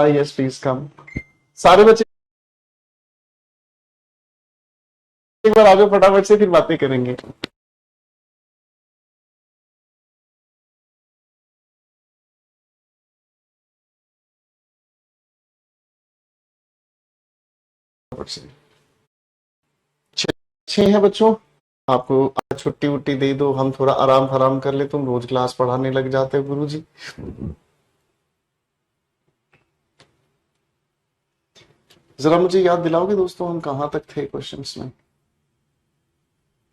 Yes please come. सारे बच्चे एक बार आगे फटाफट से, फिर बातें करेंगे। फटाफट से। छह छह है बच्चों। आपको आज छुट्टी वुट्टी दे दो, हम थोड़ा आराम फराम कर ले, तुम रोज क्लास पढ़ाने लग जाते हो गुरु जी। जरा मुझे याद दिलाओगे दोस्तों, हम कहां तक थे क्वेश्चंस में?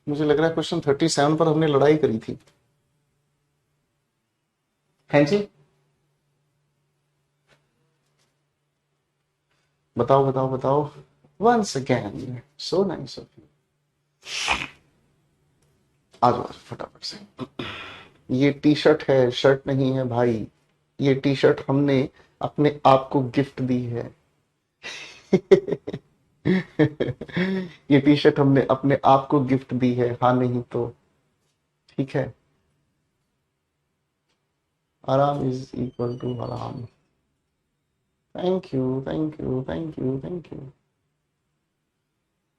मुझे लग रहा है क्वेश्चन 37 पर हमने लड़ाई करी थी। हैं जी? बताओ बताओ बताओ। Once again so nice of you. आ जाओ फटाफट से। ये टी शर्ट है, शर्ट नहीं है भाई। ये टी शर्ट हमने अपने आप को गिफ्ट दी है। ये टी शर्ट हमने अपने आप को गिफ्ट दी है, हाँ नहीं तो? ठीक है। आराम इज इक्वल टू आराम। Thank you thank you thank you thank you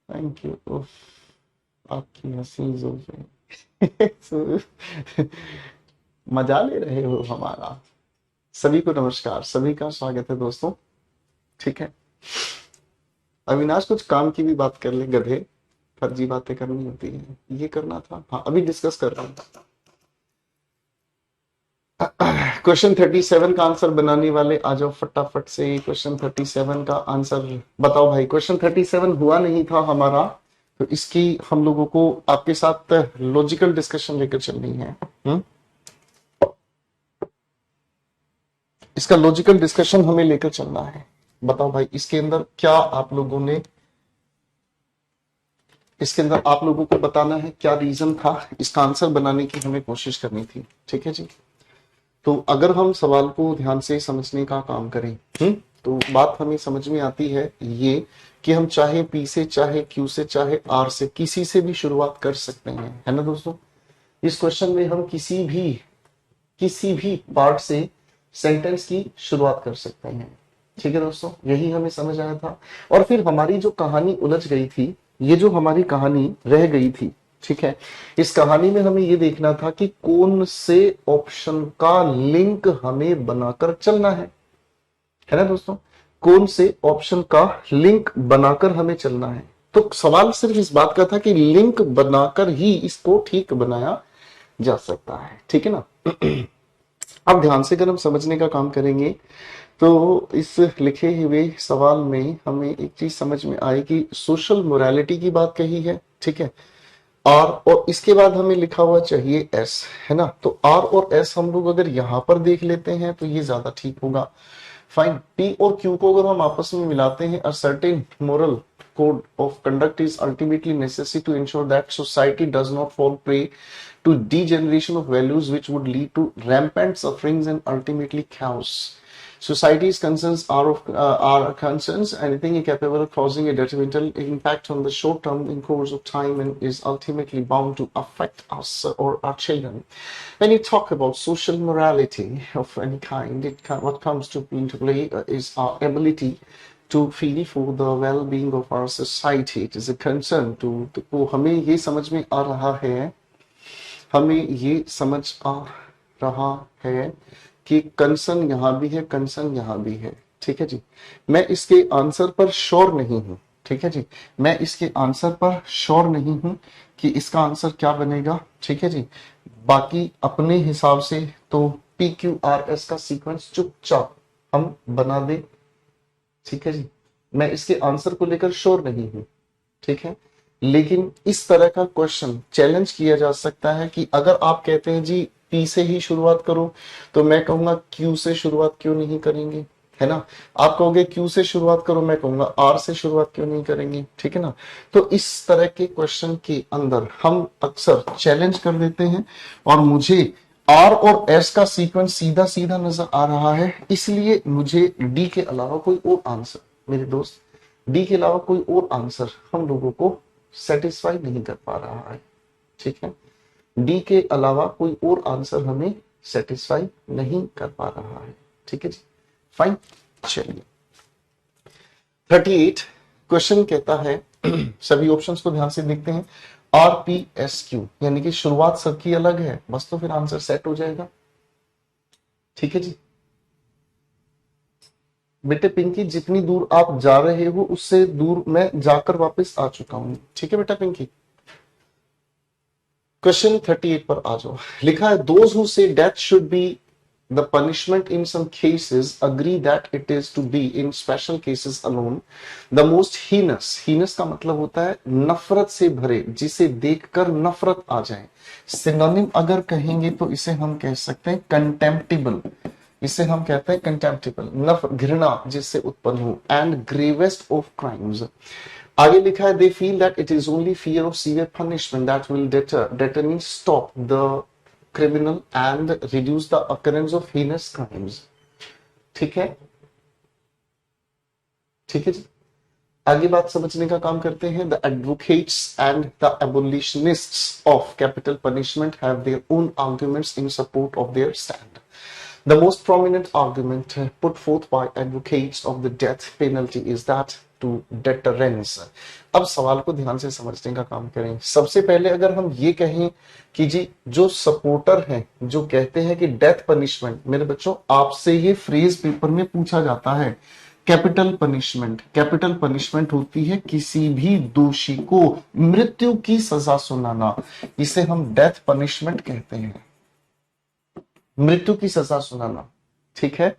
thank you. उफ, आपकी हंसी जुल्फे। मजा ले रहे हो हमारा। सभी को नमस्कार, सभी का स्वागत है दोस्तों। ठीक है, अविनाश कुछ काम की भी बात कर ले गधे। फर्जी बातें करनी होती है, ये करना था। हाँ अभी डिस्कस कर रहा हूँ। क्वेश्चन 37 का आंसर बनाने वाले आ जाओ फटाफट से। क्वेश्चन 37 का आंसर बताओ भाई। क्वेश्चन 37 हुआ नहीं था हमारा, तो इसकी हम लोगों को आपके साथ लॉजिकल डिस्कशन लेकर चलनी है। इसका लॉजिकल डिस्कशन हमें लेकर चलना है। बताओ भाई, इसके अंदर क्या आप लोगों ने, इसके अंदर आप लोगों को बताना है क्या रीजन था, इसका आंसर बनाने की हमें कोशिश करनी थी। ठीक है जी। तो अगर हम सवाल को ध्यान से समझने का काम करें, तो बात हमें समझ में आती है ये कि हम चाहे पी से, चाहे क्यू से, चाहे आर से, किसी से भी शुरुआत कर सकते हैं, है ना दोस्तों? इस क्वेश्चन में हम किसी भी पार्ट से सेंटेंस की शुरुआत कर सकते हैं। ठीक है दोस्तों, यही हमें समझ आया था। और फिर हमारी जो कहानी उलझ गई थी, ये जो हमारी कहानी रह गई थी, ठीक है, इस कहानी में हमें ये देखना था कि कौन से ऑप्शन का लिंक हमें बनाकर चलना है ना दोस्तों? कौन से ऑप्शन का लिंक बनाकर हमें चलना है। तो सवाल सिर्फ इस बात का था कि लिंक बनाकर ही इसको ठीक बनाया जा सकता है। ठीक है ना? अब ध्यान से अगर हम समझने का काम करेंगे, तो इस लिखे हुए सवाल में हमें एक चीज समझ में आए कि सोशल मोरालिटी की बात कही है। ठीक है, आर और इसके बाद हमें लिखा हुआ चाहिए एस, है ना? तो आर और एस हम लोग अगर यहां पर देख लेते हैं तो ये ज्यादा ठीक होगा। फाइन, पी और क्यू को अगर हम आपस में मिलाते हैं, a certain moral code of conduct is ultimately necessary to ensure that society does not fall prey to degeneration of values which would lead to rampant sufferings and ultimately chaos. Society's concerns are concerns anything capable of causing a detrimental impact on the short term in course of time and is ultimately bound to affect us or our children. When you talk about social morality of any kind, what comes to into play is our ability to feel for the well-being of our society. It is a concern to हमें ये समझ में आ रहा है, हमें ये समझ आ रहा है कि कंसर्न यहां भी है, कंसर्न यहां भी है। ठीक है जी, मैं इसके आंसर पर श्योर नहीं हूं। ठीक है जी, मैं इसके आंसर पर श्योर नहीं हूं कि इसका आंसर क्या बनेगा। ठीक है जी, बाकी अपने हिसाब से तो पी क्यू आर एस का सीक्वेंस चुपचाप हम बना दे। ठीक है जी, मैं इसके आंसर को लेकर श्योर नहीं हूं। ठीक है, लेकिन इस तरह का क्वेश्चन चैलेंज किया जा सकता है कि अगर आप कहते हैं जी पी से ही शुरुआत करो, तो मैं कहूंगा क्यू से शुरुआत क्यों नहीं करेंगे, है ना? आप कहोगे क्यू से शुरुआत करो, मैं कहूंगा आर से शुरुआत क्यों नहीं करेंगे। ठीक है ना? तो इस तरह के क्वेश्चन के अंदर हम अक्सर चैलेंज कर देते हैं, और मुझे आर और एस का सीक्वेंस सीधा सीधा नजर आ रहा है, इसलिए मुझे डी के अलावा कोई और आंसर, मेरे दोस्त, डी के अलावा कोई और आंसर हम लोगों को सेटिस्फाई नहीं कर पा रहा है। ठीक है, डी के अलावा कोई और आंसर हमें सेटिस्फाई नहीं कर पा रहा है। ठीक है जी, फाइन। चलिए 38 क्वेश्चन कहता है सभी ऑप्शंस को ध्यान से देखते हैं। RPSQ यानी कि शुरुआत सबकी अलग है, बस तो फिर आंसर सेट हो जाएगा। ठीक है जी बेटे पिंकी, जितनी दूर आप जा रहे हो उससे दूर मैं जाकर वापस आ चुका हूं। ठीक है बेटा पिंकी। क्वेश्चन 38 पर आ जाओ। लिखा है those who say death should be the punishment in some cases agree that it is to be in special cases alone the most heinous. Heinous का मतलब होता है नफरत से भरे, जिसे देखकर नफरत आ जाए। सिनोनिम अगर कहेंगे तो इसे हम कह सकते हैं कंटेम्प्टिबल, इसे हम कहते हैं कंटेम्प्टिबल, घृणा जिससे उत्पन्न हो। And gravest of crimes. आगे लिखा है they feel that it is only fear of severe punishment that will deter means stop the criminal and reduce the occurrence of heinous crimes। ठीक है, ठीक है जी। आगे बात समझने का काम करते हैं। The advocates and the abolitionists of capital punishment have their own arguments in support of their stand. The most prominent argument put forth by advocates of the death penalty is that to deterrence। अब सवाल को ध्यान से समझने का काम करें। सबसे पहले अगर हम ये कहें कि जी जो सपोर्टर हैं जो कहते हैं कि डेथ पनिशमेंट, मेरे बच्चों आपसे ये फ्रेज पेपर में पूछा जाता है। कैपिटल पनिशमेंट, कैपिटल पनिशमेंट होती है किसी भी दोषी को मृत्यु की सजा सुनाना, इसे हम डेथ पनिशमेंट कहते हैं, मृत्यु की सजा सुनाना। ठीक है,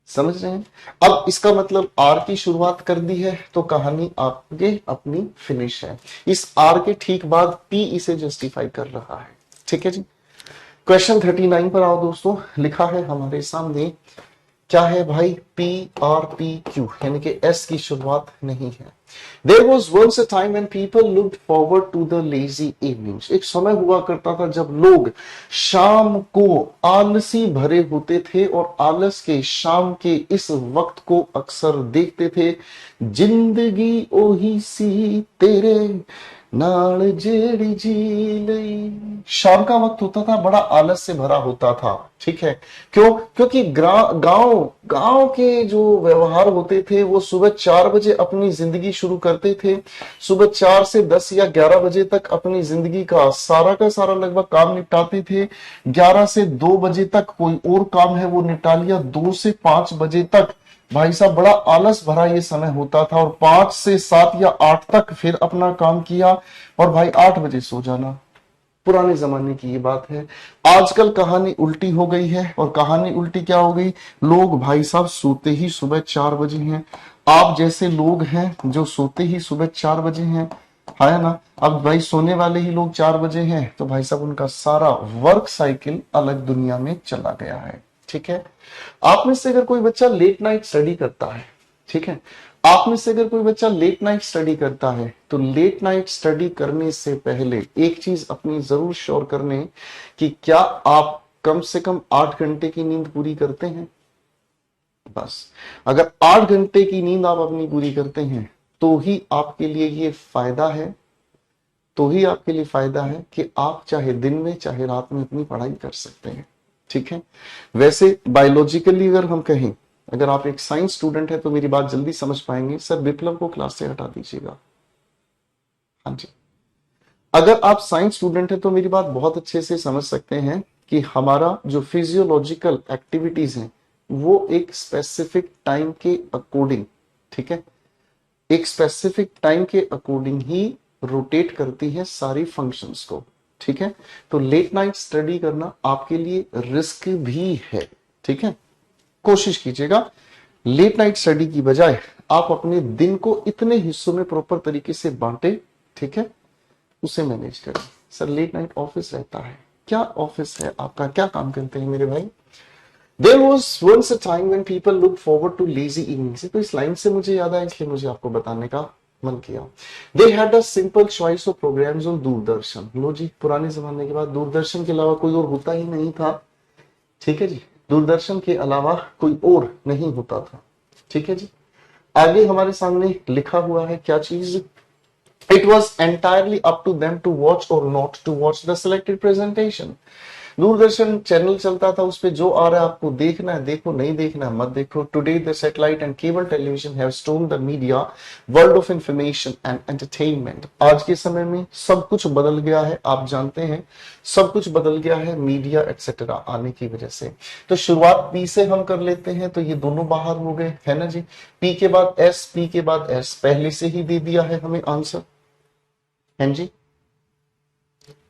समझ रहे हैं। अब इसका मतलब आर की शुरुआत कर दी है तो कहानी आपके अपनी फिनिश है। इस आर के ठीक बाद पी इसे जस्टिफाई कर रहा है। ठीक है जी। क्वेश्चन 39 पर आओ दोस्तों। लिखा है हमारे सामने क्या है भाई, PRPQ यानी कि एस की शुरुआत नहीं है। There was once a time when people looked forward to the lazy evenings। एक समय हुआ करता था जब लोग शाम को आलसी भरे होते थे और आलस के शाम के इस वक्त को अक्सर देखते थे। जिंदगी ओही सी तेरे नाल जेड़ी जी लई। शाम का वक्त होता था बड़ा आलस से भरा होता था। ठीक है, क्यों? क्योंकि गांव गांव के जो व्यवहार होते थे वो सुबह 4 बजे अपनी जिंदगी शुरू करते थे। सुबह 4 से 10 या 11 बजे तक अपनी जिंदगी का सारा लगभग काम निपटाते थे। 11 से 2 बजे तक कोई और काम है वो निपटा लिया। 2 से 5 बजे तक भाई साहब बड़ा आलस भरा ये समय होता था और 5 से 7 या 8 तक फिर अपना काम किया और भाई 8 बजे सो जाना। पुराने जमाने की ये बात है। आजकल कहानी उल्टी हो गई है। और कहानी उल्टी क्या हो गई, लोग भाई साहब सोते ही सुबह 4 बजे हैं। आप जैसे लोग हैं जो सोते ही सुबह 4 बजे हैं, है ना। अब भाई सोने वाले ही लोग 4 बजे हैं तो भाई साहब उनका सारा वर्क साइकिल अलग दुनिया में चला गया है। ठीक है, आप में से अगर कोई बच्चा लेट नाइट स्टडी करता है, ठीक है, आप में से अगर कोई बच्चा लेट नाइट स्टडी करता है तो लेट नाइट स्टडी करने से पहले एक चीज अपनी जरूर श्योर करने कि क्या आप कम से कम 8 घंटे की नींद पूरी करते हैं। बस अगर 8 घंटे की नींद आप अपनी पूरी करते हैं तो ही आपके लिए ये फायदा है, तो ही आपके लिए फायदा है कि आप चाहे दिन में चाहे रात में अपनी पढ़ाई कर सकते हैं। ठीक है, वैसे बायोलॉजिकली अगर हम कहें, अगर आप एक साइंस स्टूडेंट है तो मेरी बात जल्दी समझ पाएंगे। सर विप्लव को क्लास से हटा दीजिएगा। हाँ जी, अगर आप साइंस स्टूडेंट है तो मेरी बात बहुत अच्छे से समझ सकते हैं कि हमारा जो फिजियोलॉजिकल एक्टिविटीज हैं वो एक स्पेसिफिक टाइम के अकॉर्डिंग, ठीक है, एक स्पेसिफिक टाइम के अकॉर्डिंग ही रोटेट करती है सारी फंक्शंस को। ठीक है, तो लेट नाइट स्टडी करना आपके लिए रिस्क भी है। ठीक है, कोशिश कीजिएगा लेट नाइट स्टडी की बजाय आप अपने दिन को इतने हिस्सों में प्रॉपर तरीके से बांटे, ठीक है, उसे मैनेज करें। सर लेट नाइट ऑफिस रहता है, क्या ऑफिस है आपका, क्या काम करते हैं मेरे भाई। There was once a time when people looked forward to lazy evenings। तो इस लाइन से मुझे याद आया इसलिए मुझे आपको बताने का मन किया। They had a simple choice of programs on Doordarshan. लो जी, पुराने जमाने के बाद दूरदर्शन के अलावा कोई और होता ही नहीं था। ठीक है जी, दूरदर्शन के अलावा कोई और नहीं होता था। ठीक है जी, आगे हमारे सामने लिखा हुआ है क्या चीज, It was entirely up to them to watch or not to watch the selected presentation। Doordarshan channel चलता था, उस पे जो आ रहा है आपको देखना है देखो, नहीं देखना है मत देखो। Today the satellite and cable television have stone the media world of information and entertainment. आज के समय में सब कुछ बदल गया है, आप जानते हैं सब कुछ बदल गया है मीडिया एक्सेट्रा आने की वजह से। तो शुरुआत पी से हम कर लेते हैं, तो ये दोनों बाहर हो गए है ना जी। पी के बाद एस, पी के बाद एस पहले से ही दे दिया है हमें आंसर, है जी।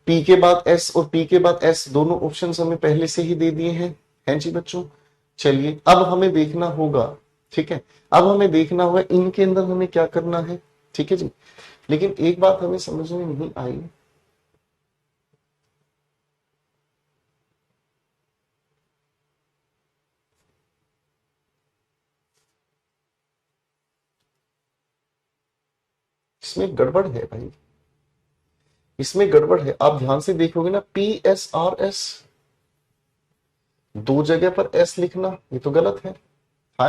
पी के बाद एस और पी के बाद एस दोनों ऑप्शंस हमें पहले से ही दे दिए हैं जी बच्चों। चलिए अब हमें देखना होगा, ठीक है, अब हमें देखना होगा इनके अंदर हमें क्या करना है, ठीक है जी। लेकिन एक बात हमें समझ में नहीं आई, इसमें गड़बड़ है भाई, इसमें गड़बड़ है। आप ध्यान से देखोगे ना, पी एस आर एस दो जगह पर एस लिखना, ये तो गलत है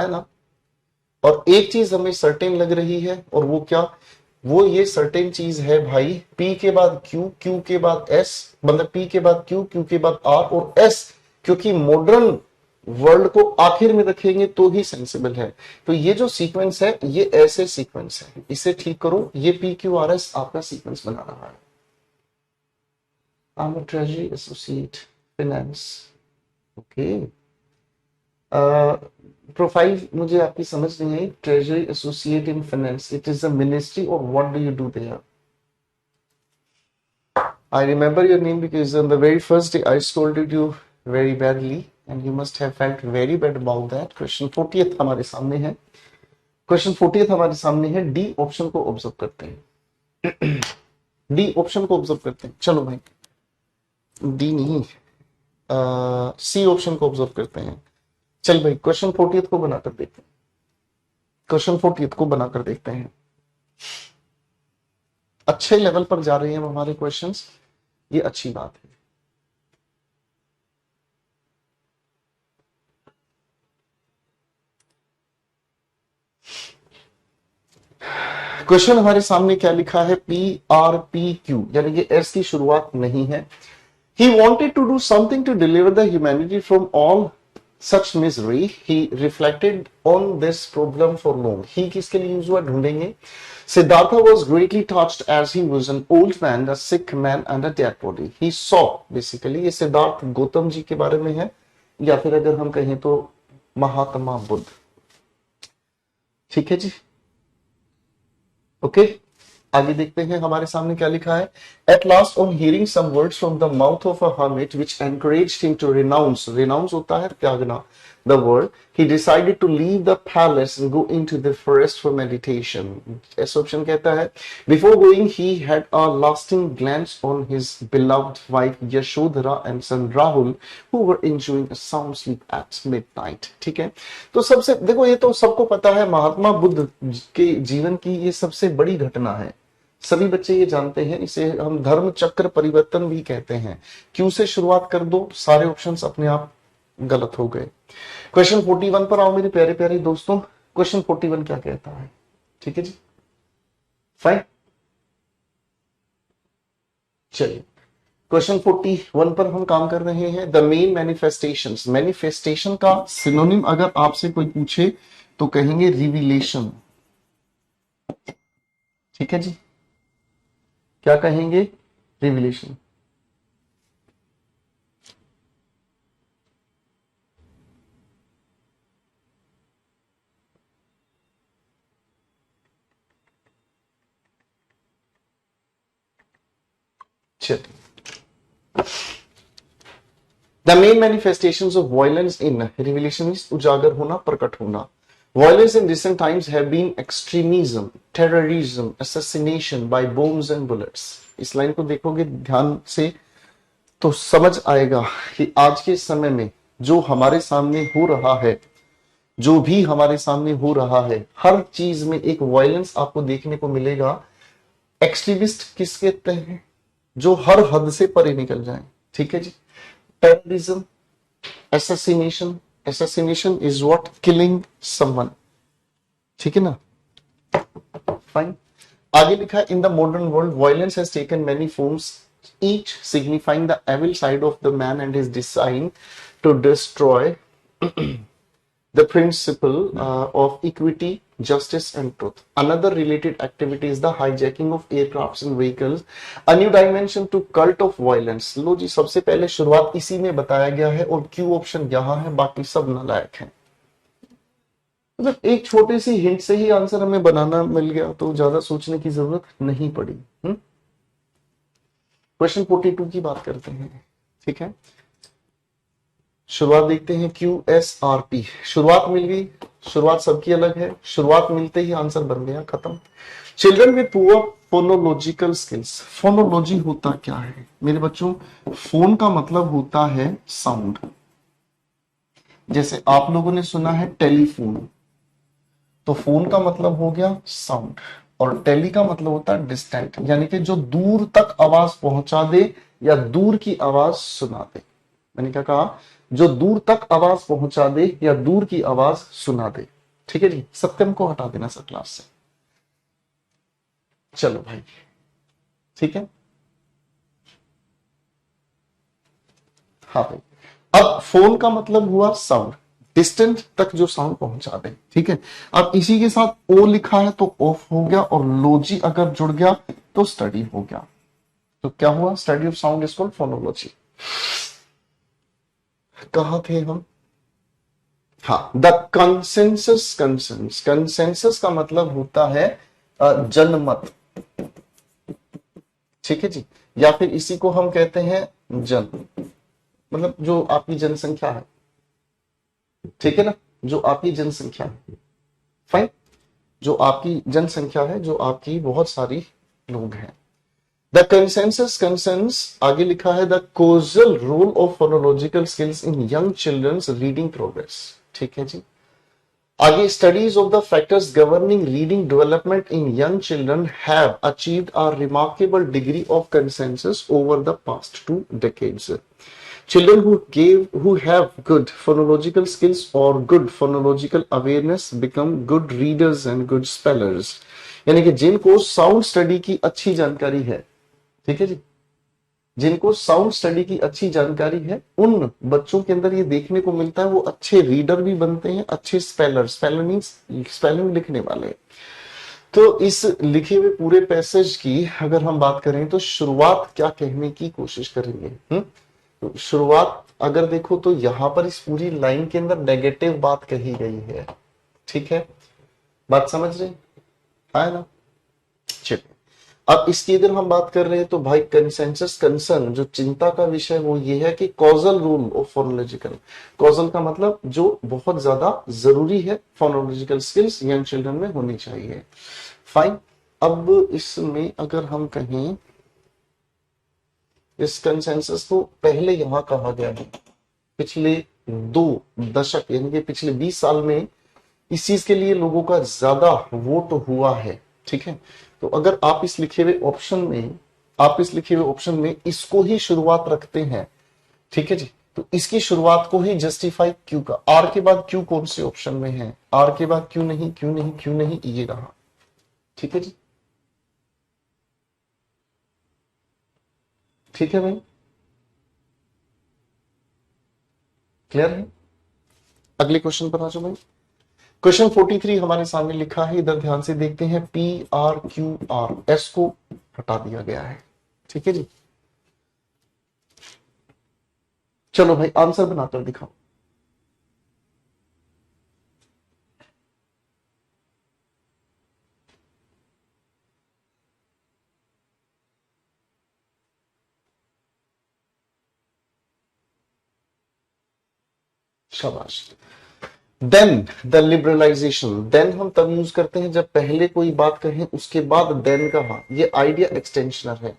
ना। और एक चीज हमें सर्टेन लग रही है, और वो क्या, वो ये सर्टेन चीज है भाई, पी के बाद क्यू, क्यू के बाद एस, मतलब पी के बाद क्यू, क्यू के बाद आर और एस, क्योंकि मॉडर्न वर्ल्ड को आखिर में रखेंगे तो ही सेंसिबल है। तो ये जो सीक्वेंस है ये ऐसे सीक्वेंस है, इसे ठीक करो, ये पी क्यू आर एस आपका सीक्वेंस बना रहा है। I am treasury associate finance, okay. Profile मुझे आपकी समझ नहीं आई, treasury associate in finance, it is a ministry और what do you do there? I remember your name because on the very first day I scolded you very badly and you must have felt very bad about that. Question 40th हमारे सामने है, question 40th हमारे सामने है, D option को observe करते हैं, D option को ऑब्जर्व करते हैं। चलो भाई, डी नहीं, सी ऑप्शन को ऑब्जर्व करते हैं। चल भाई क्वेश्चन 40th को बनाकर देखते हैं, क्वेश्चन 40th को बनाकर देखते हैं। अच्छे लेवल पर जा रहे हैं हमारे क्वेश्चंस, ये अच्छी बात है। क्वेश्चन हमारे सामने क्या लिखा है, पी आर पी क्यू, यानी कि एस की शुरुआत नहीं है। He wanted to do something to deliver the humanity from all such misery. He reflected on this problem for long. He किसके लिए यूज हुआ ढूंढेंगे। Siddhartha was greatly touched as he was an old man, a sick man and a dead body. He saw, basically ये सिद्धार्थ गौतम जी के बारे में है, या फिर अगर हम कहें तो महात्मा बुद्ध, ठीक है जी, ओके। आगे देखते हैं हमारे सामने क्या लिखा है। At last on hearing some words from the mouth of a hermit which encouraged him to renounce, renounce होता है त्यागना, the word, he decided to leave the palace and go into the forest for meditation. ऐसा option कहता है, before going he had a lasting glance on his beloved wife Yashodhara and son Rahul who were enjoying a sound sleep at midnight, ठीक है। तो सबसे देखो, ये तो सबको पता है, महात्मा बुद्ध के जीवन की ये सबसे बड़ी घटना है, सभी बच्चे ये जानते हैं, इसे हम धर्म चक्र परिवर्तन भी कहते हैं। क्यू से शुरुआत कर दो, सारे ऑप्शंस अपने आप गलत हो गए। क्वेश्चन 41 पर आओ मेरे प्यारे प्यारे दोस्तों, क्वेश्चन 41 क्या कहता है, ठीक है जी, फाइन। चलिए क्वेश्चन 41 पर हम काम कर रहे हैं, द मेन मैनिफेस्टेशंस। मैनिफेस्टेशन का सिनोनिम अगर आपसे कोई पूछे तो कहेंगे रिविलेशन, ठीक है जी, क्या कहेंगे, रिविलेशन। चलिए, the main manifestations of violence in revelation is उजागर होना, प्रकट होना। Violence in recent times have been extremism, terrorism, assassination by bombs and bullets. इस लाइन को देखोगे ध्यान से तो समझ आएगा कि आज के समय में जो हमारे सामने हो रहा है, जो भी हमारे सामने हो रहा है, हर चीज में एक वायलेंस आपको देखने को मिलेगा। एक्सट्रीमिस्ट किस कहते हैं, जो हर हद से परे निकल जाए, ठीक है जी। Terrorism, assassination, assassination is what, killing someone, ठीक है ना, फाइन। आगे लिखा है, in the modern world violence has taken many forms each signifying the evil side of the man and his design to destroy the principle of equity, justice and truth. Another related activity is the hijacking of aircrafts and vehicles, a new dimension to cult of violence. लो जी, सबसे पहले शुरुआत इसी में बताया गया है और Q option यहाँ है, बाकी सब नालायक हैं। मतलब एक छोटे सी हिंट से ही आंसर हमें बनाना मिल गया, तो ज्यादा सोचने की जरूरत नहीं पड़ी। क्वेश्चन 42 की बात करते हैं, ठीक है। शुरुआत देखते हैं, QSRP, शुरुआत मिल गई, शुरुआत सबकी अलग है, शुरुआत मिलते ही आंसर बन गया, खत्म। Children with poor phonological skills. Phonology होता क्या है मेरे बच्चों? फोन का मतलब होता है साउंड। जैसे आप लोगों ने सुना है टेलीफोन, तो फोन का मतलब हो गया साउंड, और टेली का मतलब होता है डिस्टेंट, यानी कि जो दूर तक आवाज पहुंचा दे या दूर की आवाज सुना दे। मैंने क्या कहा? जो दूर तक आवाज पहुंचा दे या दूर की आवाज सुना दे। ठीक है जी, सत्यम को हटा देना सर क्लास से। चलो भाई, ठीक है। हाँ भाई, अब फोन का मतलब हुआ साउंड, डिस्टेंट तक जो साउंड पहुंचा दे। ठीक है, अब इसी के साथ ओ लिखा है तो ऑफ हो गया, और लॉजी अगर जुड़ गया तो स्टडी हो गया। तो क्या हुआ? Study of sound is called phonology. कहां थे हम? हाँ, द कंसेंसस। कंसेंसस का मतलब होता है जनमत। ठीक है जी, या फिर इसी को हम कहते हैं जन, मतलब जो आपकी जनसंख्या है। ठीक है ना, जो आपकी जनसंख्या है, फाइन, जो आपकी जनसंख्या है, जो आपकी बहुत सारी लोग हैं। द कंसेंसस कंसर्न्स, आगे लिखा है the causal role of phonological skills in young children's reading progress. ठीक है जी, आगे studies of the factors governing reading development in young children have achieved a remarkable degree of consensus over the past 2 decades. Children who have good phonological skills or good phonological awareness become good readers and good spellers. यानी कि जिनको sound study की अच्छी जानकारी है, ठीक है जी, जिनको साउंड स्टडी की अच्छी जानकारी है, उन बच्चों के अंदर ये देखने को मिलता है वो अच्छे रीडर भी बनते हैं, अच्छे स्पेलर, स्पेलर मींस स्पेलिंग लिखने वाले। तो इस लिखे हुए पूरे पैसेज की अगर हम बात करें तो शुरुआत क्या कहने की कोशिश करेंगे? तो शुरुआत अगर देखो तो यहां पर इस पूरी लाइन के अंदर नेगेटिव बात कही गई है। ठीक है, बात समझ रहे है ना? चलिए, अब इसकी अगर हम बात कर रहे हैं तो भाई कंसेंसस कंसर्न, जो चिंता का विषय वो ये है कि causal rule of phonological. Causal का मतलब जो बहुत ज्यादा जरूरी है, फोनोलॉजिकल स्किल्स यंग चिल्ड्रन में होनी चाहिए। फाइन, अब इसमें अगर हम कहें इस कंसेंसस को पहले यहां कहा गया है, पिछले 2 दशक यानी कि पिछले 20 साल में इस चीज के लिए लोगों का ज्यादा वोट हुआ है। ठीक है, तो अगर आप इस लिखे हुए ऑप्शन में, इसको ही शुरुआत रखते हैं, ठीक है जी, तो इसकी शुरुआत को ही जस्टिफाई क्यू का, आर के बाद क्यू कौन से ऑप्शन में है? आर के बाद क्यू नहीं, क्यू नहीं, क्यू नहीं, ये रहा। ठीक है जी, ठीक है भाई, क्लियर है? अगले क्वेश्चन पर आ जाओ भाई। क्वेश्चन 43 हमारे सामने लिखा है, इधर ध्यान से देखते हैं। PRQR, एस को हटा दिया गया है। ठीक है जी, चलो भाई आंसर बनाकर दिखाओ। शाबाश। देन द लिबरलाइजेशन, देन हम तब यूज करते हैं जब पहले कोई बात कहें उसके बाद देन कहा, ये आइडिया एक्सटेंशनर है।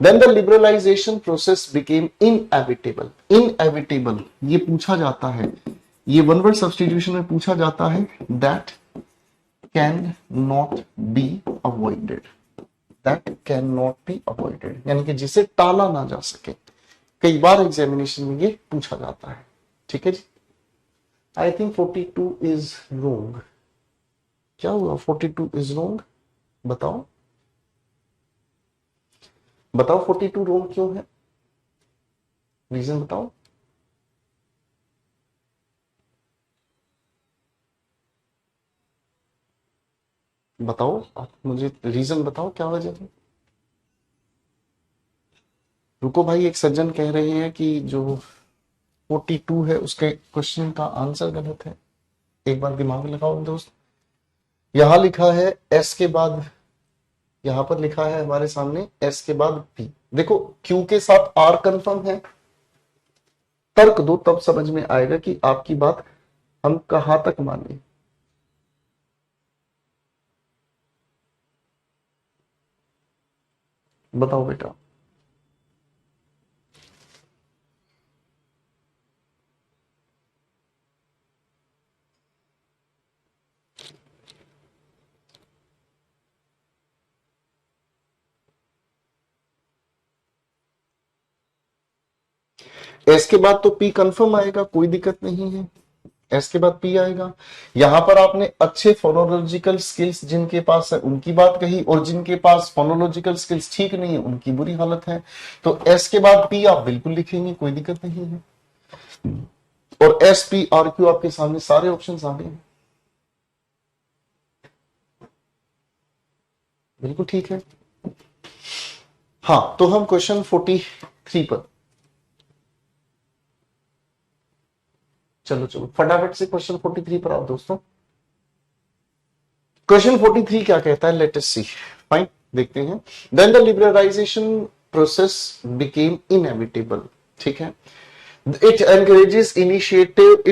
Then the liberalisation process became inevitable. Inevitable ये पूछा जाता है, ये वन वर्ड सब्स्टिट्यूशन में पूछा जाता है, that can not be avoided. That can not be avoided यानी कि जिसे टाला ना जा सके। कई बार एग्जामिनेशन में ये पूछा जाता है। ठीक है जी, आई थिंक 42 इज रॉन्ग। क्या हुआ? 42 इज रॉन्ग, बताओ। बताओ 42 रोम क्यों है, रीजन बताओ। बताओ आप मुझे रीजन बताओ क्या वजह है। रुको भाई, एक सज्जन कह रहे हैं कि जो 42 है उसके क्वेश्चन का आंसर गलत है। एक बार दिमाग लगाओ दोस्त। यहां लिखा है एस के बाद, यहां पर लिखा है हमारे सामने एस के बाद पी। देखो क्यू के साथ आर कंफर्म है, तर्क दो तब समझ में आएगा कि आपकी बात हम कहां तक माने। बताओ बेटा। एस के बाद तो पी कंफर्म आएगा, कोई दिक्कत नहीं है। एस के बाद पी आएगा। यहां पर आपने अच्छे फोनोलॉजिकल स्किल्स जिनके पास है उनकी बात कही, और जिनके पास फोनोलॉजिकल स्किल्स ठीक नहीं है उनकी बुरी हालत है। तो एस के बाद पी आप बिल्कुल लिखेंगे, कोई दिक्कत नहीं है। और एस पी आर क्यू आपके सामने सारे ऑप्शन आ गए हैं, बिल्कुल ठीक है। हाँ, तो हम क्वेश्चन 43 पर, चलो चलो फटाफट से क्वेश्चन 43 पर आओ दोस्तों। क्वेश्चन 43 क्या कहता है, लेट अस सी। फाइन, देखते हैं। Then the liberalisation process became inevitable. ठीक है। It encourages initiative,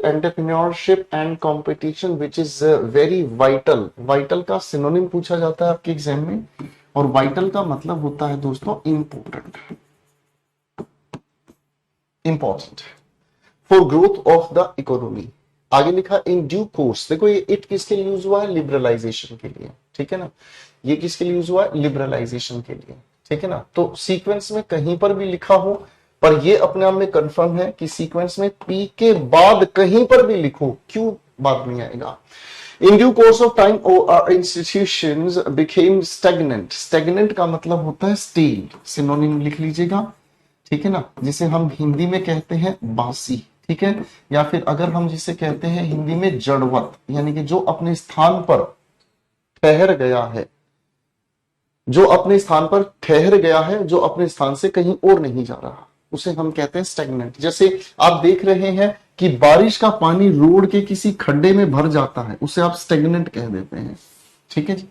entrepreneurship and competition, which is very vital. Vital का सिनोनिम पूछा जाता है आपके एग्जाम में, और vital का मतलब होता है दोस्तों important, important for growth of the economy। आगे लिखा इन ड्यू कोर्स। देखो ये इट किसके लिए यूज हुआ है, लिबरलाइजेशन के लिए। ठीक है ना, ये किसके लिए यूज हुआ है, लिबरलाइजेशन के लिए। ठीक है ना, तो सीक्वेंस में कहीं पर भी लिखा हो, पर ये अपने आप में कंफर्म है कि सीक्वेंस में पी के बाद कहीं पर भी लिखो क्यों बाद में आएगा। In due course of time institutions became stagnant. Stagnant का मतलब होता है स्टेल, सिनोनिम लिख लीजिएगा। ठीक है ना, जिसे हम हिंदी में कहते हैं बासी। ठीक है, या फिर अगर हम जिसे कहते हैं हिंदी में जड़वत, यानी कि जो अपने स्थान पर ठहर गया है, जो अपने स्थान पर ठहर गया है, जो अपने स्थान से कहीं और नहीं जा रहा, उसे हम कहते हैं स्टेगनेंट। जैसे आप देख रहे हैं कि बारिश का पानी रोड के किसी खड्डे में भर जाता है, उसे आप स्टेगनेंट कह देते हैं। ठीक है जी।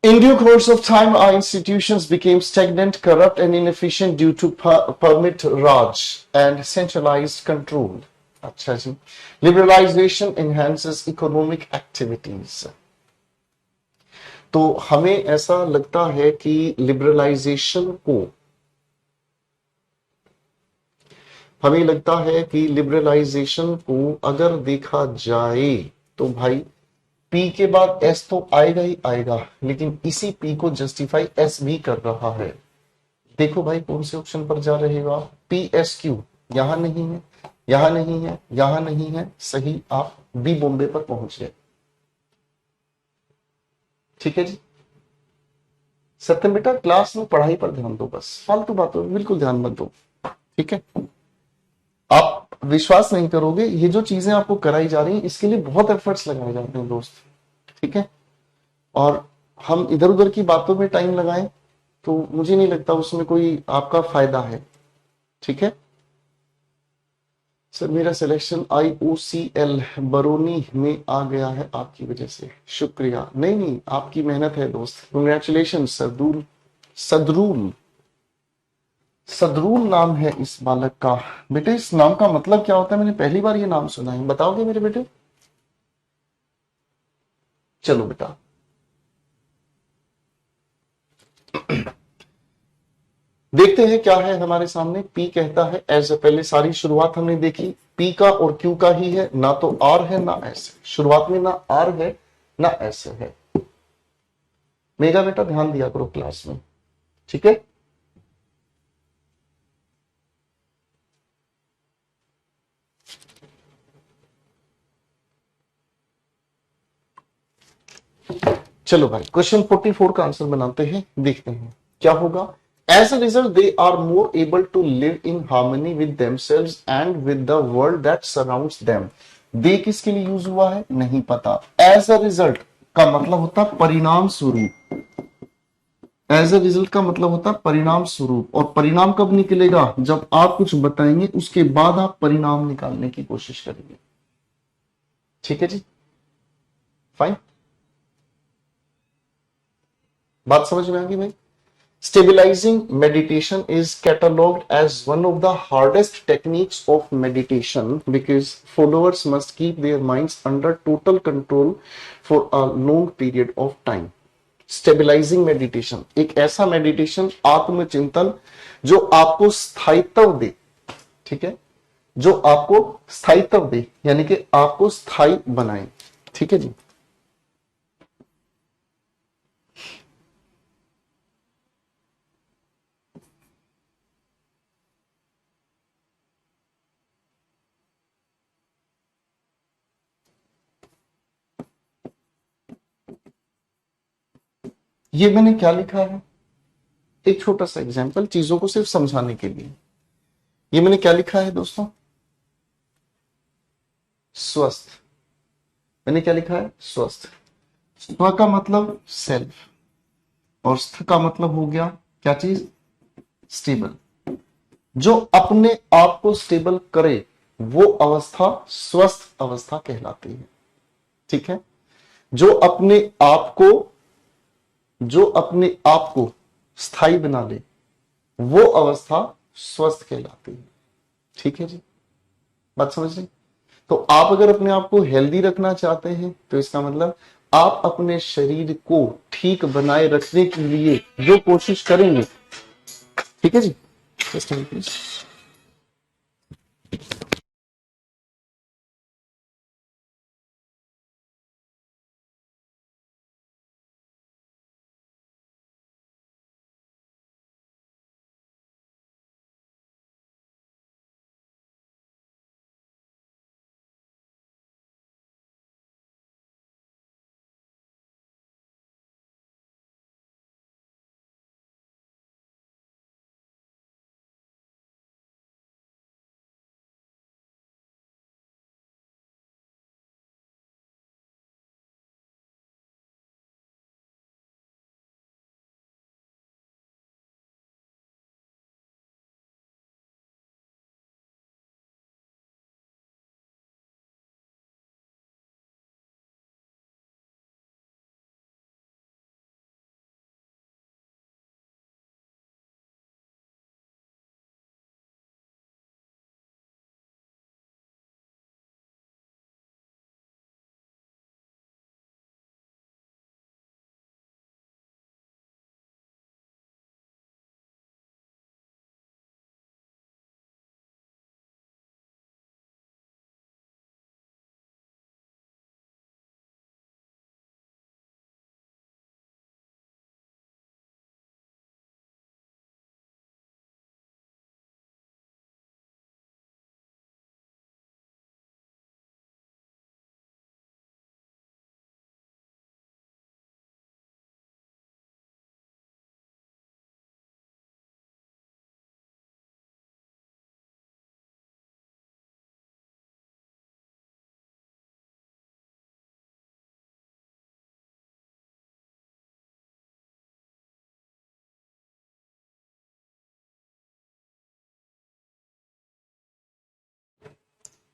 In due course of time, our institutions became stagnant, corrupt, and inefficient due to permit Raj and centralized control. अच्छा जी। Liberalization enhances economic activities. तो हमें ऐसा लगता है कि लिबरलाइजेशन को, हमें लगता है कि लिबरलाइजेशन को अगर देखा जाए तो भाई पी के बाद एस तो आएगा ही आएगा, लेकिन इसी पी को जस्टिफाई एस भी कर रहा है। देखो भाई कौन से ऑप्शन पर जा रहे हो आप, पी एस क्यू यहां नहीं है, यहां नहीं है, यहां नहीं है, सही आप बी बॉम्बे पर पहुंच गए। ठीक है जी। सत्यम बेटा क्लास में पढ़ाई पर ध्यान दो, बस फालतू बातों में बिल्कुल ध्यान मत दो। ठीक है, आप विश्वास नहीं करोगे, ये जो चीजें आपको कराई जा रही हैं इसके लिए बहुत एफर्ट्स लगाए जाते हैं दोस्त। ठीक है, और हम इधर उधर की बातों में टाइम लगाएं तो मुझे नहीं लगता उसमें कोई आपका फायदा है। ठीक है सर, मेरा सिलेक्शन IOCL बरौनी में आ गया है आपकी वजह से, शुक्रिया। नहीं नहीं, आपकी मेहनत है दोस्त, कंग्रेचुलेशन। सदरूल, सदरूल, सदरूल नाम है इस बालक का। बेटे इस नाम का मतलब क्या होता है, मैंने पहली बार ये नाम सुना है, बताओगे मेरे बेटे। चलो बेटा, देखते हैं क्या है हमारे सामने। पी कहता है एज, पहले सारी शुरुआत हमने देखी पी का और क्यू का ही है, ना तो आर है ना एस है, शुरुआत में ना आर है ना एस है। मेगा बेटा ध्यान दिया करो क्लास में। ठीक है, चलो भाई क्वेश्चन 44 का आंसर बनाते हैं, देखते हैं क्या होगा। As a result they are more able to live in harmony with themselves and with the world that surrounds them. They किसके लिए यूज हुआ है नहीं पता। एज अ रिजल्ट का मतलब होता है परिणाम स्वरूप। एज अ रिजल्ट का मतलब होता है परिणाम स्वरूप, और परिणाम कब निकलेगा जब आप कुछ बताएंगे उसके बाद आप परिणाम निकालने की कोशिश करेंगे। ठीक है जी, फाइन, बात समझ में आ गई भाई। Stabilizing meditation is catalogued as one of the hardest techniques of meditation because followers must keep their minds under total control for a long period of time. Stabilizing meditation एक ऐसा मेडिटेशन आत्मचिंतन जो आपको स्थायित्व दे, ठीक है, जो आपको स्थायित्व दे यानी कि आपको स्थायी बनाए। ठीक है जी, ये मैंने क्या लिखा है, एक छोटा सा एग्जांपल चीजों को सिर्फ समझाने के लिए। ये मैंने क्या लिखा है दोस्तों, स्वस्थ। मैंने क्या लिखा है, स्वस्थ। स्व का मतलब सेल्फ, और स्थ का मतलब हो गया क्या चीज, स्टेबल। जो अपने आप को स्टेबल करे वो अवस्था स्वस्थ अवस्था कहलाती है। ठीक है, जो अपने आप को, जो अपने आप को स्थायी बना ले वो अवस्था स्वस्थ कहलाती है। ठीक है जी, बात समझ रहे। तो आप अगर अपने आप को हेल्दी रखना चाहते हैं तो इसका मतलब आप अपने शरीर को ठीक बनाए रखने के लिए जो कोशिश करेंगे। ठीक है जी, जस्ट प्लीज।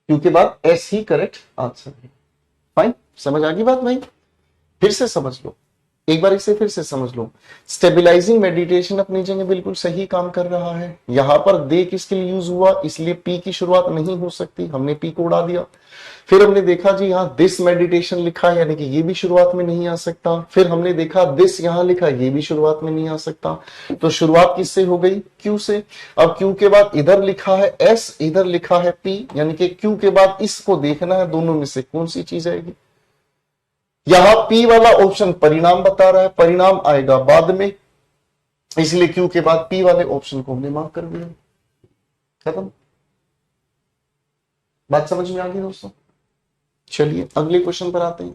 क्यों के बाद एस ही करेक्ट आंसर है। फाइन, समझ आ गई बात भाई, फिर से समझ लो, एक बार इसे फिर से समझ लो। स्टेबिलाईजिंग मेडिटेशन अपनी जगह बिल्कुल सही काम कर रहा है। यहां पर दे किसके लिए यूज हुआ, इसलिए पी की शुरुआत नहीं हो सकती, हमने पी को उड़ा दिया। फिर हमने देखा जी यहां दिस मेडिटेशन लिखा है यानी कि ये भी शुरुआत में नहीं आ सकता। फिर हमने देखा दिस यहां लिखा है, ये भी शुरुआत में नहीं आ सकता। तो शुरुआत किससे हो गई, क्यू से। अब क्यू के बाद इधर लिखा है एस, इधर लिखा है पी, यानी कि क्यू के बाद इसको देखना है दोनों में से कौन सी चीज आएगी। यहां पी वाला ऑप्शन परिणाम बता रहा है, परिणाम आएगा बाद में, इसलिए क्यू के बाद पी वाले ऑप्शन को हमने मार्क कर दिया। खत्म, बात समझ में आ गई दोस्तों। चलिए अगले क्वेश्चन पर आते हैं।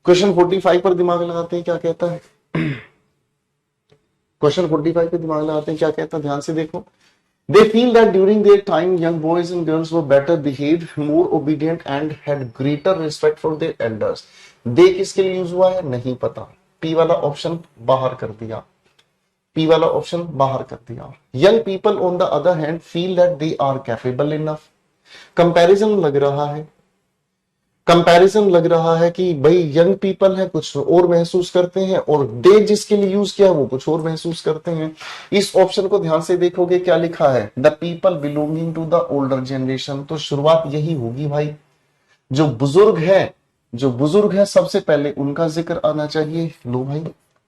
क्वेश्चन 45 पर दिमाग लगाते हैं, क्या कहता है? क्वेश्चन 45 पे दिमाग लगाते हैं, क्या कहता है? ध्यान से देखो। They feel that during their time, young boys and girls were better behaved, more obedient, and had greater respect for their elders. दे किसके लिए यूज हुआ है नहीं पता, पी वाला ऑप्शन बाहर कर दिया, पी वाला ऑप्शन बाहर कर दिया। Young people on the other hand feel that they are capable enough. Comparison लग रहा है, कंपैरिजन लग रहा है कि भाई यंग पीपल है कुछ और महसूस करते हैं, और दे जिसके लिए यूज किया वो कुछ और महसूस करते हैं। इस ऑप्शन को ध्यान से देखोगे क्या लिखा है, the people belonging to the older generation, तो शुरुआत यही होगी भाई। जो बुजुर्ग है, जो बुजुर्ग है सबसे पहले उनका जिक्र आना चाहिए। लो भाई,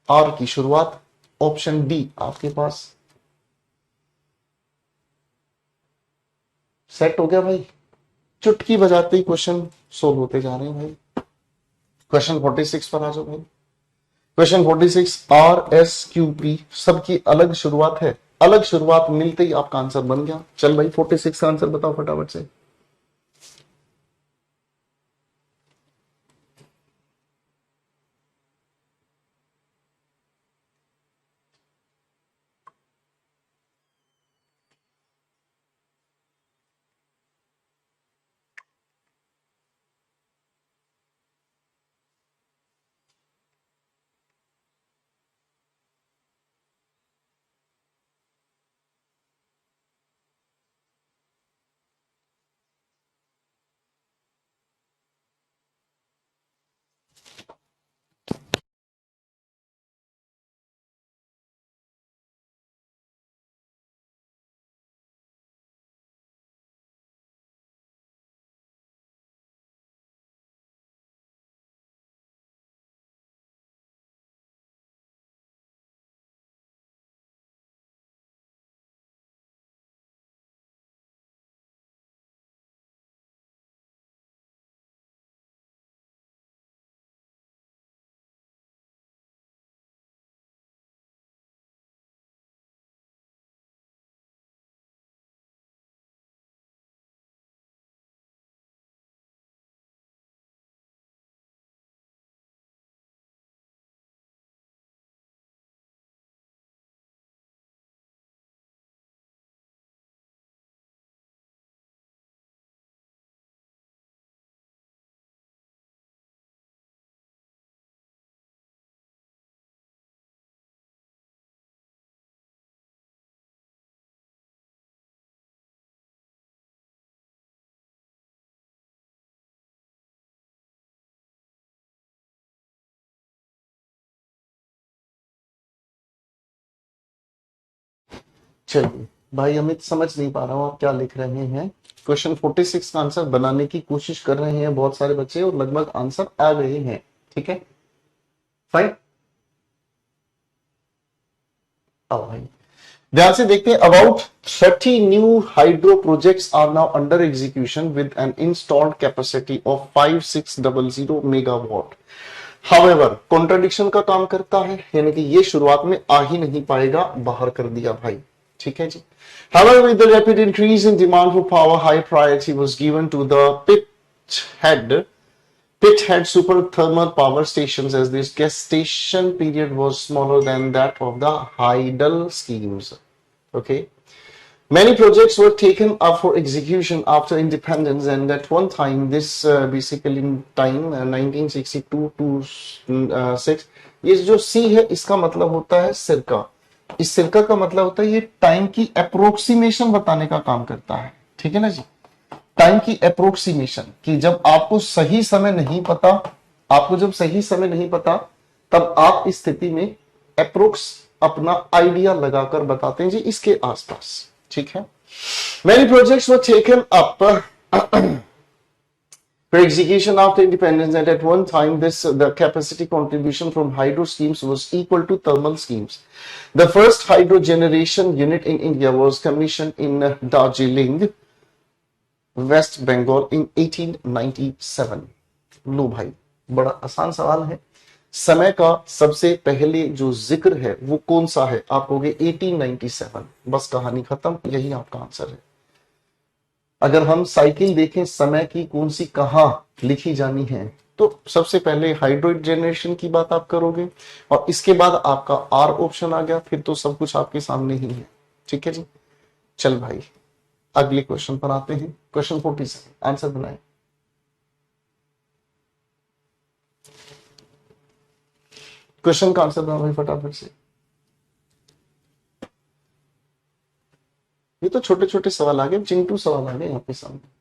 आर की शुरुआत ऑप्शन डी आपके पास सेट हो गया भाई। चुटकी बजाते ही क्वेश्चन सोल्व होते जा रहे हैं भाई। क्वेश्चन 46 पर आ जाओ भाई। Question 46, R S Q P सबकी अलग शुरुआत है, अलग शुरुआत मिलते ही आपका आंसर बन गया। चल भाई 46 का आंसर बताओ फटाफट से। चलिए भाई, अमित समझ नहीं पा रहा हूं आप क्या लिख रहे हैं। क्वेश्चन 46 का आंसर बनाने की कोशिश कर रहे हैं बहुत सारे बच्चे, और लगभग आंसर आ गए हैं। ठीक है, फाइन। आओ भाई, ध्यान से देखते हैं। About 30 new hydro projects are now under execution with an installed capacity of 5600 megawatt. However, contradiction का काम करता है, यानी कि ये शुरुआत में आ ही नहीं पाएगा, बाहर कर दिया भाई। ठीक है जी। However, with the rapid increase in demand for power, high priority was given to the pit head super thermal power stations, as this gestation period was smaller than that of the hydel schemes. Okay. Many projects were taken up for execution after independence, and at one time, this basically in time 1962 to 6, ये जो C है इसका मतलब होता है सिरका। इस सिरका का मतलब होता है ये टाइम की अप्रोक्सीमेशन बताने का काम करता है। ठीक है ना जी, टाइम की अप्रोक्सीमेशन, कि जब आपको सही समय नहीं पता, आपको जब सही समय नहीं पता तब आप इस स्थिति में अप्रोक्स अपना आइडिया लगाकर बताते हैं जी इसके आसपास। ठीक है, many projects were taken up for execution after independence, and at one time the capacity contribution from hydro schemes was equal to thermal schemes. The first hydro generation unit in India was commissioned in Darjeeling, West Bengal in 1897. लो भाई, बड़ा आसान सवाल है। समय का सबसे पहले जो जिक्र है वो कौन सा है? आप कहोगे 1897, बस कहानी खत्म, यही आपका आंसर है। अगर हम साइकिल देखें, समय की कौन सी कहां लिखी जानी है, तो सबसे पहले हाइड्रोइड जनरेशन की बात आप करोगे और इसके बाद आपका आर ऑप्शन आ गया, फिर तो सब कुछ आपके सामने ही है। ठीक है जी, चल भाई अगले क्वेश्चन पर आते हैं। क्वेश्चन 47 आंसर बनाए। क्वेश्चन का आंसर बना भाई फटाफट से। ये तो छोटे छोटे सवाल आ गए, चिंटू सवाल आ गए यहाँ पे सामने।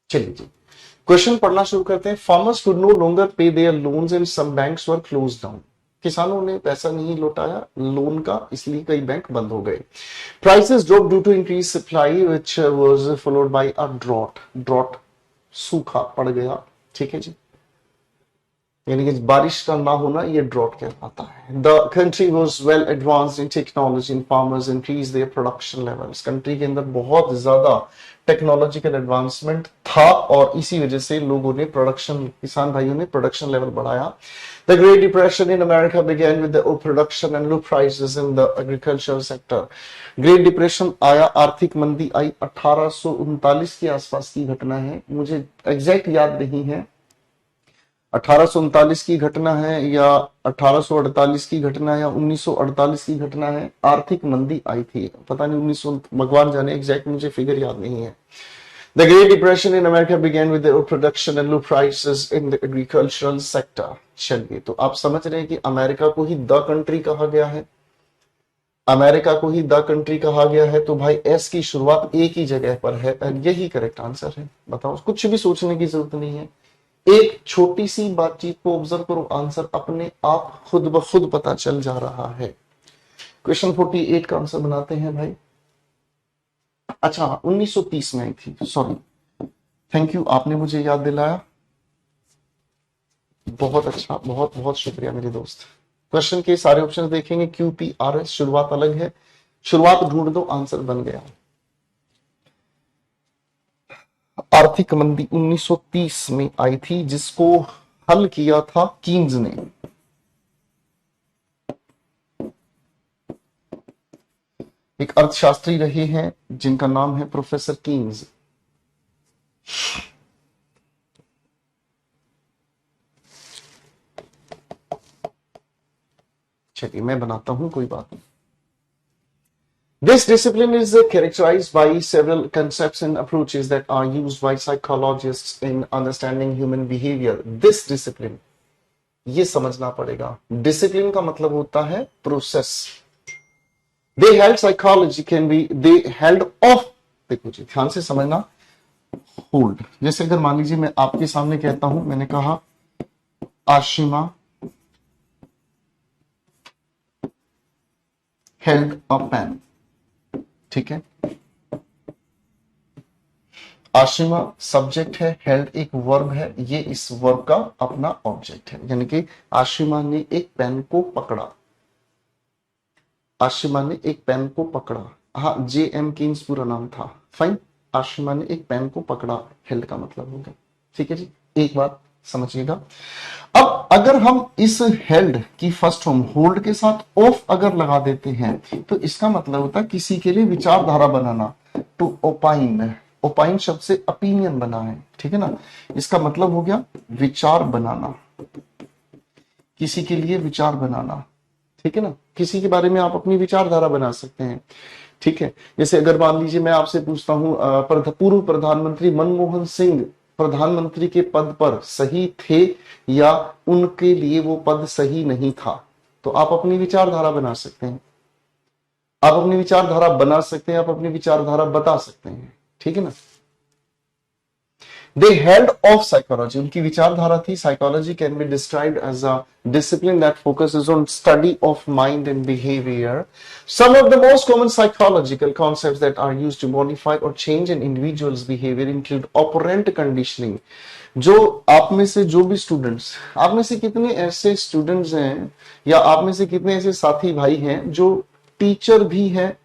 चलिए जी, क्वेश्चन पढ़ना शुरू करते हैं। Farmers could no longer pay their loans and some banks were close down. किसानों ने पैसा नहीं लौटाया लोन का, इसलिए कई बैंक बंद हो गए। Prices drop due to increase supply which was followed by a drought. Drought सूखा पड़ गया, ठीक है जी, यानी कि बारिश का ना होना, ये ड्रॉट कहलाता है। The country was well advanced in technology in farmers increase their production levels. Country के अंदर बहुत ज्यादा टेक्नोलॉजिकल एडवांसमेंट था और इसी वजह से लोगों ने प्रोडक्शन, किसान भाइयों ने प्रोडक्शन लेवल बढ़ाया। The great depression in America began with the production and low prices in the agriculture sector. Great depression आया, आर्थिक मंदी आई, 1839 के आसपास की घटना है, मुझे एग्जैक्ट याद नहीं है 1839 की घटना है या 1848 की घटना है या 1948 की घटना है। आर्थिक मंदी आई थी, पता नहीं 1900, भगवान जाने, एग्जैक्ट मुझे फिगर याद नहीं है। The Great Depression in America began with the production and low prices in the agricultural sector। चलिए, तो आप समझ रहे हैं कि अमेरिका को ही द कंट्री कहा गया है, अमेरिका को ही द कंट्री कहा गया है, तो भाई एस की शुरुआत एक ही जगह पर है, यही करेक्ट आंसर है। बताओ, कुछ भी सोचने की जरूरत नहीं है, एक छोटी सी बातचीत को ऑब्जर्व करो, आंसर अपने आप खुद ब खुद पता चल जा रहा है। क्वेश्चन 48 का आंसर बनाते हैं भाई। अच्छा 1930 में आई थी, सॉरी, थैंक यू, आपने मुझे याद दिलाया, बहुत अच्छा, बहुत बहुत शुक्रिया मेरे दोस्त। क्वेश्चन के सारे ऑप्शन देखेंगे, क्यू पी आर एस, शुरुआत अलग है, शुरुआत ढूंढ दो, आंसर बन गया। आर्थिक मंदी 1930 में आई थी, जिसको हल किया था कीन्स ने। एक अर्थशास्त्री रहे हैं जिनका नाम है प्रोफेसर कीन्स। चलिए मैं बनाता हूं, कोई बात नहीं। This discipline is characterized by several concepts and approaches that are used by psychologists in understanding human behavior. This discipline, ये समझना पड़ेगा, डिसिप्लिन का मतलब होता है process. They held psychology can be, they held off, देखो जी ध्यान से समझना, होल्ड, जैसे अगर मान लीजिए मैं आपके सामने कहता हूं, मैंने कहा आशिमा held a pen, ठीक है, आशिमा सब्जेक्ट है, हेल्ड एक वर्ब है, ये इस वर्ब का अपना ऑब्जेक्ट है, यानी कि आशिमा ने एक पेन को पकड़ा, आशिमा ने एक पेन को पकड़ा, हाँ जे एम कीन्स पूरा नाम था, फाइन, आशिमा ने एक पेन को पकड़ा, हेल्ड का मतलब होगा, ठीक है जी, एक बात समझिएगा। अब अगर हम इस हेल्ड की फर्स्ट फॉर्म होल्ड के साथ ऑफ अगर लगा देते हैं, तो इसका मतलब होता है किसी के लिए विचारधारा बनाना, टू ओपाइन, ओपाइन शब्द से ओपिनियन बना है, ठीक है ना, इसका मतलब हो गया विचार बनाना, किसी के लिए विचार बनाना, ठीक है ना, किसी के बारे में आप अपनी विचारधारा बना सकते हैं, ठीक है। जैसे अगर मान लीजिए मैं आपसे पूछता हूं पूर्व प्रधानमंत्री मनमोहन सिंह प्रधानमंत्री के पद पर सही थे या उनके लिए वो पद सही नहीं था, तो आप अपनी विचारधारा बना सकते हैं, आप अपनी विचारधारा बना सकते हैं, आप अपनी विचारधारा बता सकते हैं, ठीक है ना। They held off psychology. उनकी विचारधारा थी psychology can be described as a discipline that focuses on study of mind and behavior. Some of the most common psychological concepts that are used to modify or change an individual's behavior include operant conditioning. जो आप में से जो भी students, आप में से कितने ऐसे स्टूडेंट्स हैं या आप में से कितने ऐसे साथी भाई हैं जो टीचर भी हैं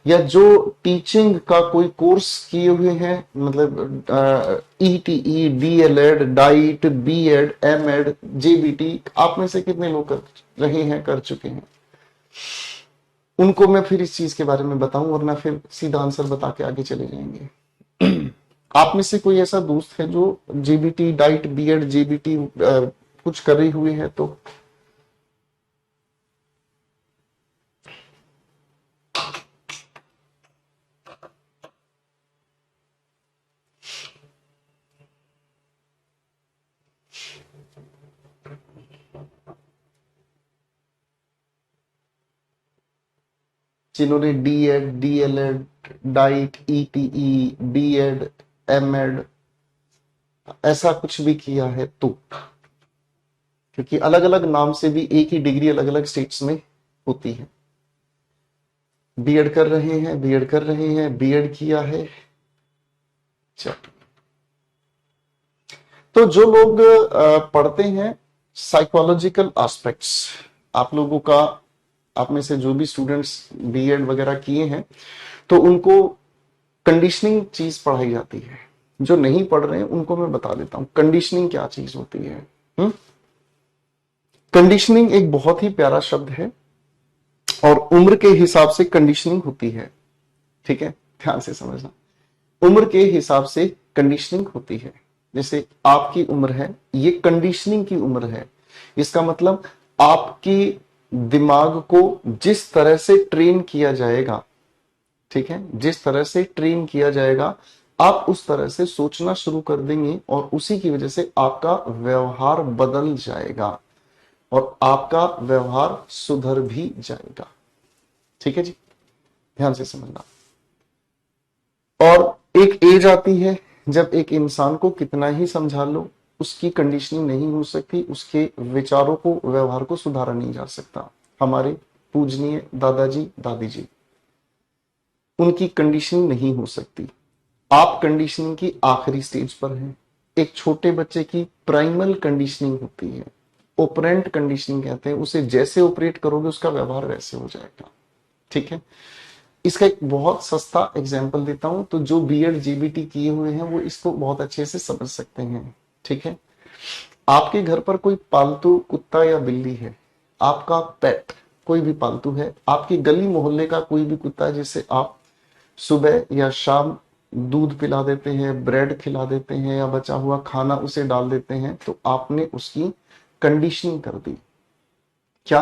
या जो टीचिंग का कोई कोर्स किए हुए हैं, मतलब ETE, DElEd, DIET, BEd, MEd, JBT, आप में से कितने लोग कर रहे हैं, कर चुके हैं? उनको मैं फिर इस चीज के बारे में बताऊं, वरना फिर सीधा आंसर बता के आगे चले जाएंगे। आप में से कोई ऐसा दोस्त है जो जेबीटी, डाइट, बीएड, जेबीटी कुछ कर रही हुई है? तो जिन्होंने DEd, DElEd, DIET, ETE, BEd, MEd ऐसा कुछ भी किया है तो, क्योंकि अलग अलग नाम से भी एक ही डिग्री अलग अलग स्टेट्स में होती है। बीएड कर रहे हैं, बीएड कर रहे हैं, बीएड किया है। चलो, तो जो लोग पढ़ते हैं साइकोलॉजिकल एस्पेक्ट्स, आप लोगों का, आप में से जो भी स्टूडेंट्स बीएड वगैरह किए हैं तो उनको कंडीशनिंग चीज पढ़ाई जाती है। जो नहीं पढ़ रहे हैं उनको मैं बता देता हूं कंडीशनिंग क्या चीज होती है। कंडीशनिंग एक बहुत ही प्यारा शब्द है और उम्र के हिसाब से कंडीशनिंग होती है। ठीक है, ध्यान से समझना, उम्र के हिसाब से कंडीशनिंग होती है। जैसे आपकी उम्र है, ये कंडीशनिंग की उम्र है। इसका मतलब आपके दिमाग को जिस तरह से ट्रेन किया जाएगा, ठीक है, जिस तरह से ट्रेन किया जाएगा आप उस तरह से सोचना शुरू कर देंगे और उसी की वजह से आपका व्यवहार बदल जाएगा और आपका व्यवहार सुधर भी जाएगा। ठीक है जी, ध्यान से समझना। और एक एज आती है जब एक इंसान को कितना ही समझा लो उसकी कंडीशनिंग नहीं हो सकती, उसके विचारों को, व्यवहार को सुधारा नहीं जा सकता। हमारे पूजनीय दादाजी दादी जी, उनकी कंडीशनिंग नहीं हो सकती। आप कंडीशनिंग की आखिरी स्टेज पर हैं। एक छोटे बच्चे की प्राइमल कंडीशनिंग होती है, ओपरेंट कंडीशनिंग कहते हैं। उसे जैसे ऑपरेट करोगे उसका व्यवहार वैसे हो जाएगा। ठीक है, इसका एक बहुत सस्ता एग्जाम्पल देता हूं, तो जो बीएड जेबीटी किए हुए हैं वो इसको बहुत अच्छे से समझ सकते हैं। ठीक है, आपके घर पर कोई पालतू कुत्ता या बिल्ली है, आपका पेट कोई भी पालतू है, आपकी गली मोहल्ले का कोई भी कुत्ता है जिसे आप सुबह या शाम दूध पिला देते हैं, ब्रेड खिला देते हैं या बचा हुआ खाना उसे डाल देते हैं, तो आपने उसकी कंडीशनिंग कर दी। क्या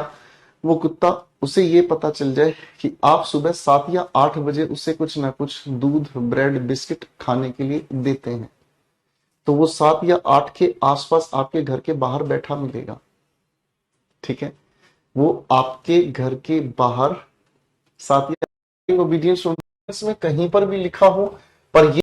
वो कुत्ता, उसे ये पता चल जाए कि आप सुबह 7 या 8 बजे उसे कुछ ना कुछ दूध, ब्रेड, बिस्किट खाने के लिए देते हैं, तो वो 7 या 8 के आसपास आपके घर के बाहर बैठा मिलेगा। ठीक है, वो आपके घर के बाहर 7 या ओबीडियंस में कहीं पर भी लिखा हो, पर ये